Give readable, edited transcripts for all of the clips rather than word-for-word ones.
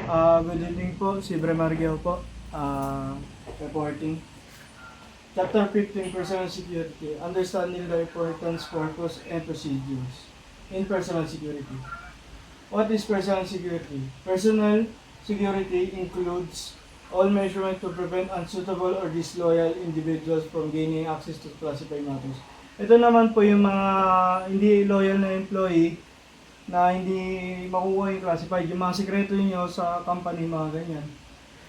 Good evening po, si Bre Margio po, reporting. Chapter 15, Personal Security, Understanding the Importance, Purpose, and Procedures in Personal Security. What is personal security? Personal security includes all measurement to prevent unsuitable or disloyal individuals from gaining access to classified matters. Ito naman po yung mga hindi loyal na employee na hindi makukuha yung classified, yung mga sekreto niyo sa company, mga ganyan.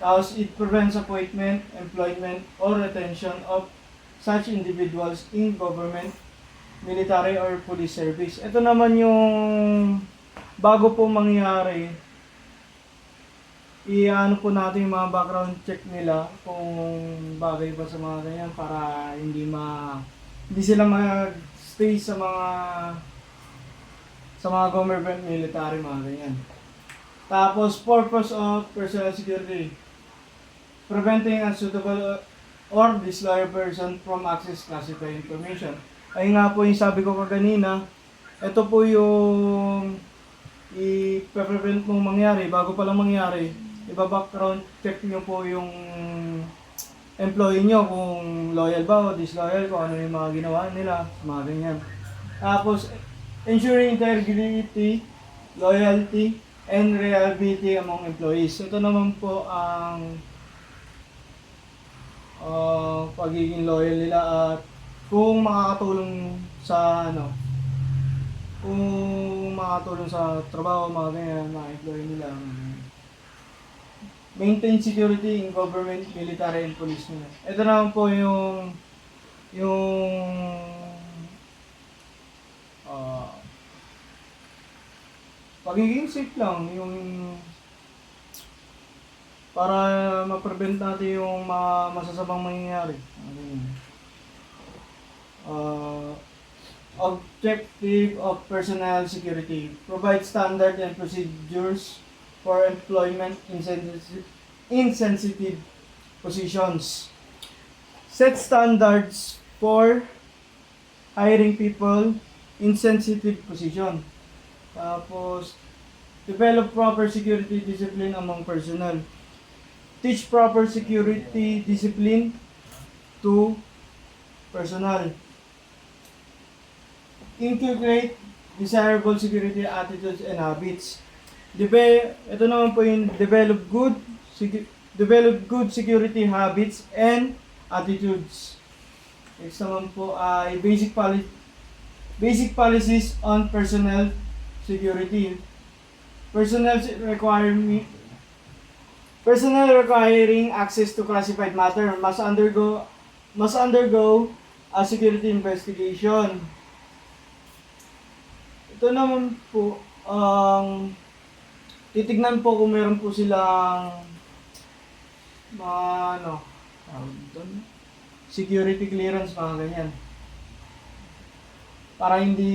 Tapos, it prevents appointment, employment, or retention of such individuals in government, military, or police service. Ito naman yung bago po mangyari, i-ano po natin yung mga background check nila kung bagay ba sa mga ganyan para hindi sila mag-stay sa mga government, military, mga ganyan. Tapos, purpose of personal security. Preventing unsuitable or disloyal person from access classified information. Ay nga po yung sabi ko kaganina, ito po yung i-prevent mong mangyari, bago pa lang mangyari, iba-background check nyo po yung employee nyo kung loyal ba o disloyal, kung ano yung mga ginawa nila, mga ganyan. Tapos, ensuring integrity, loyalty, and reliability among employees. Ito naman po ang pagiging loyal nila at kung makakatulong sa kung makakatulong sa trabaho, mga ganyan, mga employee nila. Maintain security in government, military, and police nila. Ito naman po yung pagiging safe lang, yung para ma-prevent natin yung mga masasamang mangyayari. Objective of personnel security. Provide standard and procedures for employment in sensitive positions. Set standards for hiring people in sensitive position. Tapos, develop proper security discipline among personnel. Teach proper security discipline to personnel. Inculcate desirable security attitudes and habits. Ito naman po yung develop good security habits and attitudes. Next naman po ay basic policies on personnel security. Personnel requiring access to classified matter must undergo a security investigation. Ito naman po titignan po kung meron po silang security clearance, mga ganyan. Para hindi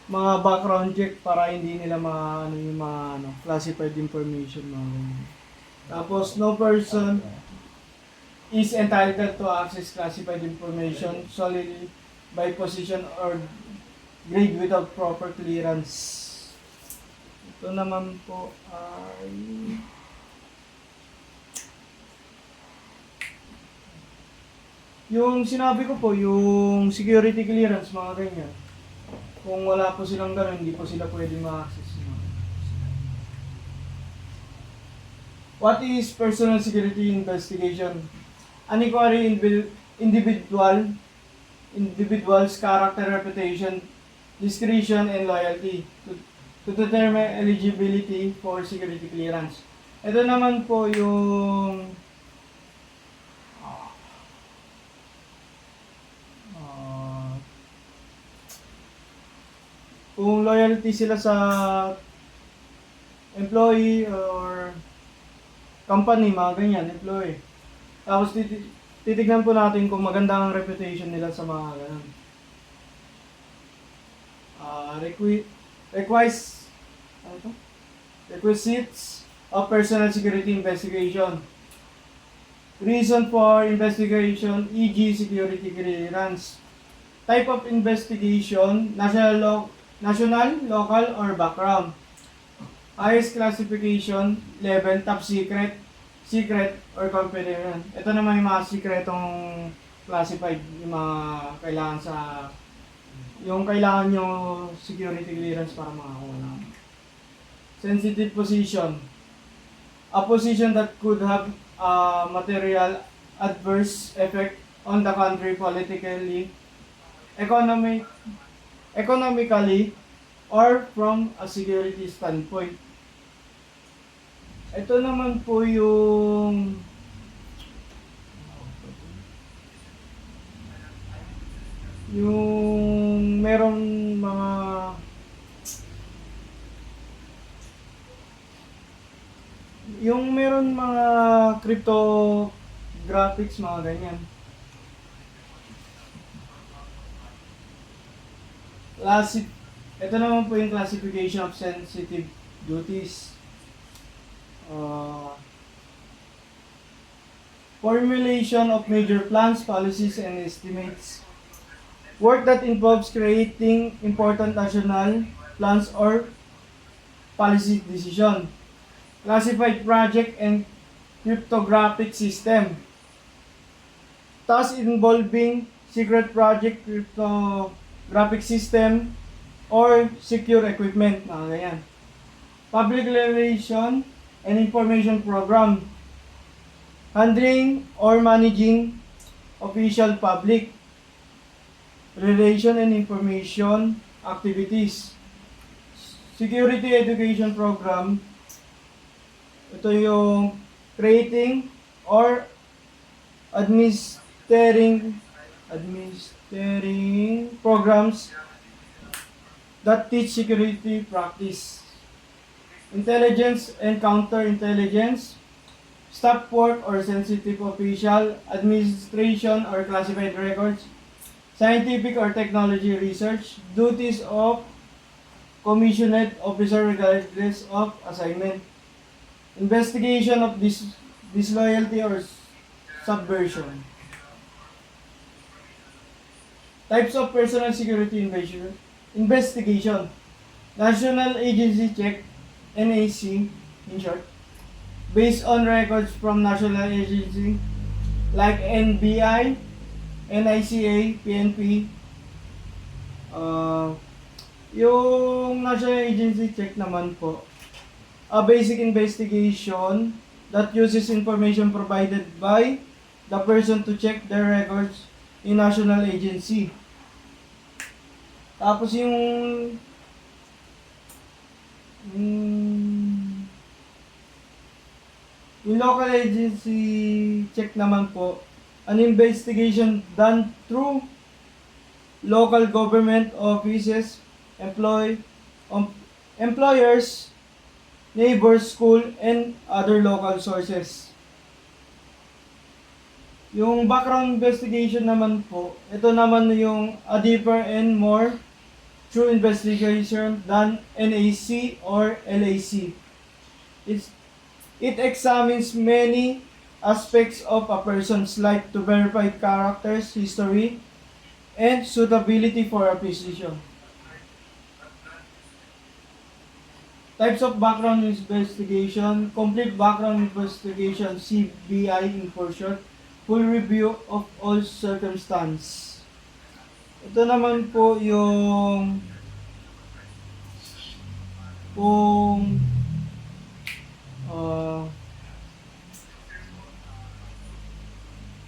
mga background check, para hindi nila yung mga classified information, mga ganyan. Tapos, no person is entitled to access classified information solely by position or grade without proper clearance. Ito naman po ay yung sinabi ko po, yung security clearance, mga ganyan. Kung wala po silang gano'n, hindi po sila pwede ma-access. What is personal security investigation? An inquiry individual's character, reputation, discretion, and loyalty to determine eligibility for security clearance. Ito naman po yung kung loyalty sila sa employee or company, mga ganyan, employee. Tapos titignan po natin kung maganda ang reputation nila sa mga ganun. Requisites of personal security investigation. Reason for investigation, e.g. security clearance. Type of investigation, national, local, or background. Highest classification level, top secret, secret, or confidential. Ito naman yung mga secretong classified, yung mga kailangan sa, yung kailangan nyo security clearance para makakuha ng sensitive position. A position that could have a material adverse effect on the country politically, economic, economically, or from a security standpoint. Ito naman po yung merong mga meron mga cryptographics, mga ganyan. Ito naman po yung classification of sensitive duties. Formulation of major plans, policies, and estimates. Work that involves creating important national plans or policy decision. Classified project and cryptographic system. Tasks involving secret project, cryptographic system, or secure equipment. Mga ganyan. Public relation and information program. Handling or managing official public relation and information activities. Security education program. Ito yung creating or administering programs that teach security practice. Intelligence and counterintelligence, staff work or sensitive official, administration or classified records, scientific or technology research, duties of commissioned officer regardless of assignment, investigation of disloyalty or subversion. Types of personal security investigation, national agency check, NAC in short, based on records from national agency like NBI, NICA, PNP. Yung national agency check naman po, a basic investigation that uses information provided by the person to check their records in national agency. Tapos yung local agency check naman po, an investigation done through local government offices, employers, neighbors, school, and other local sources. Yung background investigation naman po, ito naman yung a deeper and more true investigation than NAC or LAC. It examines many aspects of a person's life to verify characters, history, and suitability for a position. Types of background investigation, complete background investigation, CBI in for short, full review of all circumstance. Ito naman po yung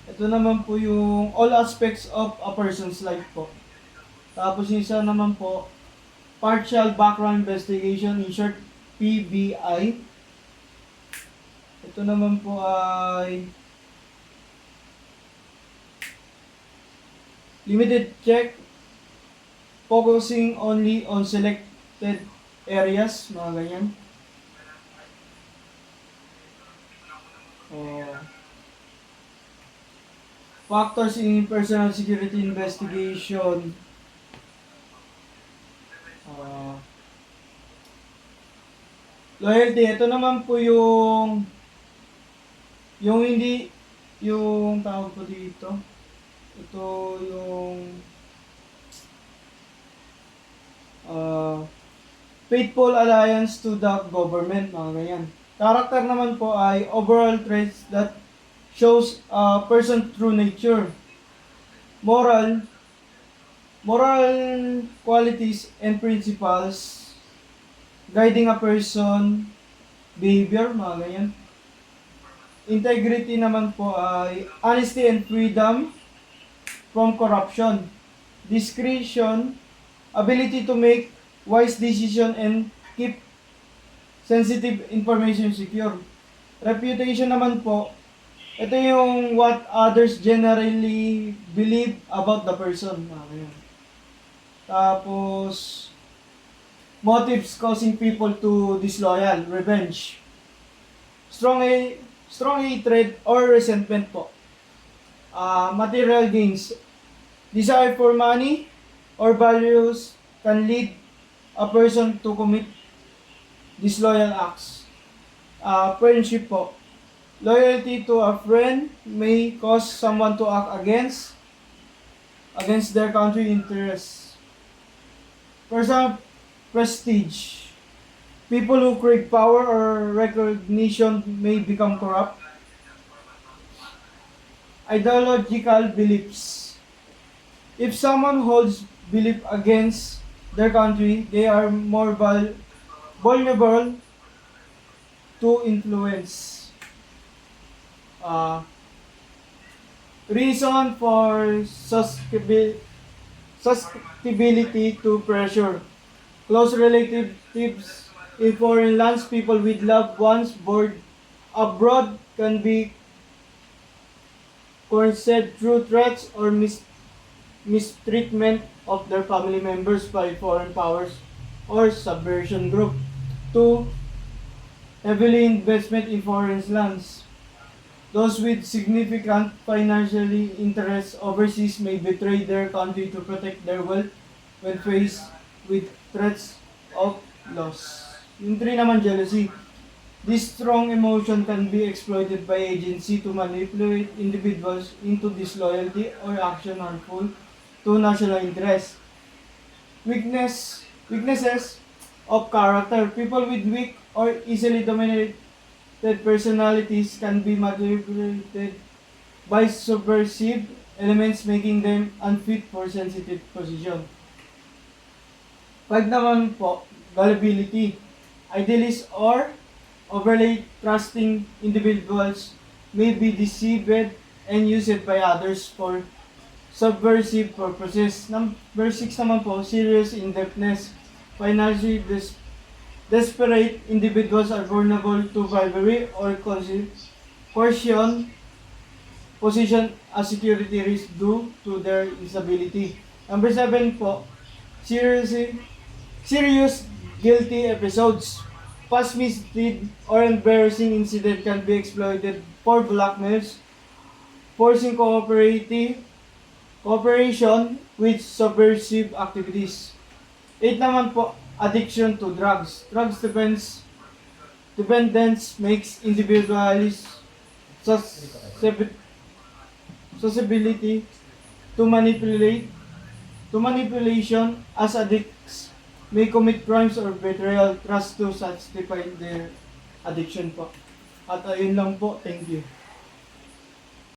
ito naman po yung all aspects of a person's life po. Tapos yung isa naman po, partial background investigation, in short, PBI. Ito naman po ay limited check, focusing only on selected areas, mga ganyan. Factors in personal security investigation. Loyalty, ito naman po yung hindi, yung tawag po dito. Ito yung faithful alliance to the government, mga ganyan. Character naman po ay overall traits that shows a person true nature. Moral, moral qualities and principles guiding a person, behavior, mga ganyan. Integrity naman po ay honesty and freedom from corruption. Discretion, ability to make wise decision and keep sensitive information secure. Reputation naman po, ito yung what others generally believe about the person. Ayun. Tapos, motives causing people to disloyal, revenge. Strong hatred or resentment po. Material gains, desire for money or values can lead a person to commit disloyal acts. Friendship po. Loyalty to a friend may cause someone to act against their country interests. Personal prestige. People who crave power or recognition may become corrupt. Ideological beliefs. If someone holds belief against their country, they are more vulnerable to influence. Reason for susceptibility to pressure. Close relatives in foreign lands, people with loved ones born abroad can be coerced through threats or mistreatment of their family members by foreign powers or subversion group. 2. Heavily investment in foreign lands. Those with significant financial interests overseas may betray their country to protect their wealth when faced with threats of loss. Yung 3 naman, jealousy. This strong emotion can be exploited by agency to manipulate individuals into disloyalty or action harmful to national interests. Weaknesses of character. People with weak or easily dominated personalities can be manipulated by subversive elements, making them unfit for sensitive position. 5 naman po, gullibility. Idealists or overly trusting individuals may be deceived and used by others for subversive purposes. Number 6 naman po, serious indebtedness. Financially desperate individuals are vulnerable to bribery or coercion, position as security risk due to their instability. Number 7 po, serious guilty episodes. Past misdeed or embarrassing incident can be exploited for blackmails, forcing cooperation with subversive activities. 8 naman po, addiction to drugs. Drugs dependence makes individuals susceptibility to manipulation as addicts may commit crimes or betrayal trust to satisfy their addiction po. At ayun lang po. Thank you.